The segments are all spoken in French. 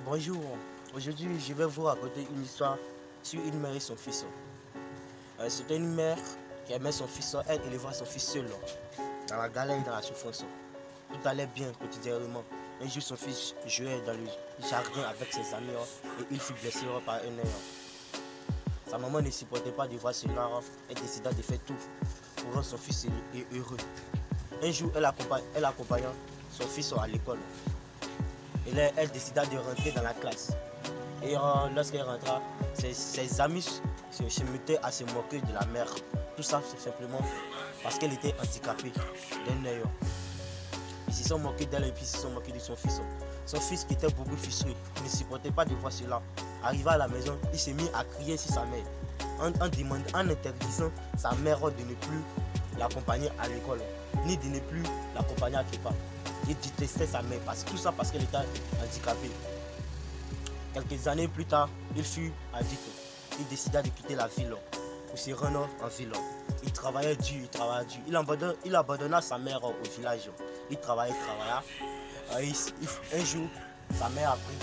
Bonjour, aujourd'hui je vais vous raconter une histoire sur une mère et son fils. C'était une mère qui aimait son fils, elle élevait son fils seul, dans la galère et dans la souffrance. Tout allait bien quotidiennement. Un jour son fils jouait dans le jardin avec ses amis et il fut blessé par un air. Sa maman ne supportait pas de voir cela, elle décida de faire tout pour rendre son fils heureux. Un jour elle accompagna son fils à l'école. Et là, elle décida de rentrer dans la classe. Et lorsqu'elle rentra, ses amis se mettaient à se moquer de la mère. Tout ça, c'est simplement parce qu'elle était handicapée d'un œil. Ils se sont moqués d'elle et puis ils se sont moqués de son fils. Son fils, qui était beaucoup frustré, ne supportait pas de voir cela. Arrivé à la maison, il s'est mis à crier sur sa mère, en interdisant sa mère de ne plus l'accompagner à l'école, ni de ne plus l'accompagner à quelque part. Il détestait sa mère, tout ça parce qu'elle était handicapée. Quelques années plus tard, il fut adulte. Il décida de quitter la ville pour se rendre en ville. Il travaillait dur, il abandonna sa mère au village. Il travailla. Un jour, sa mère a appris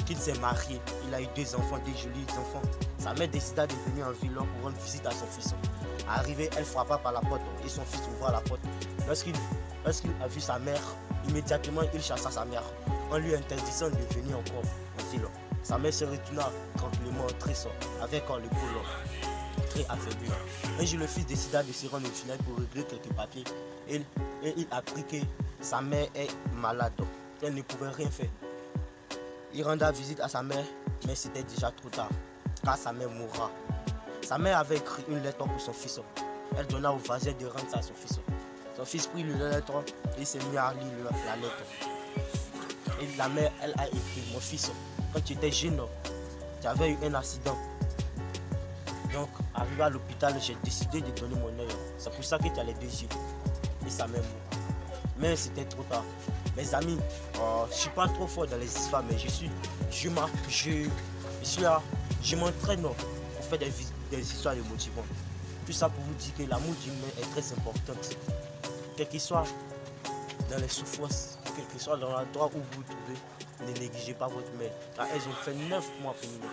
qu'il s'est marié. Il a eu 2 enfants, 2 jolis enfants. Sa mère décida de venir en ville pour rendre visite à son fils. Arrivée, elle frappa par la porte et son fils ouvra la porte. Lorsqu'il a vu sa mère, immédiatement il chassa sa mère en lui interdisant de venir encore en ville. Sa mère se retourna tranquillement triste avec le col très affaibli. Un jour, le fils décida de se rendre au village pour régler quelques papiers et il apprit que sa mère est malade, qu'elle ne pouvait rien faire. Il rendra visite à sa mère, mais c'était déjà trop tard car sa mère mourra. Sa mère avait écrit une lettre pour son fils. Elle donna au voisin de rendre ça à son fils. Son fils prit la lettre et s'est mis à lire la lettre. Et la mère, elle a écrit: mon fils, quand tu étais jeune, tu avais eu un accident. Donc, arrivé à l'hôpital, j'ai décidé de donner mon œil. C'est pour ça que tu as les 2 yeux. Et sa mère mourra. Mais c'était trop tard. Mes amis, je ne suis pas trop fort dans les histoires, mais je m'entraîne pour faire des histoires motivantes. Tout ça pour vous dire que l'amour d'une mère est très important. Quel qu'il soit dans les souffrances, quel que soit dans l'endroit où vous vous trouvez, ne négligez pas votre mère. Car elles ont fait 9 mois pour nous.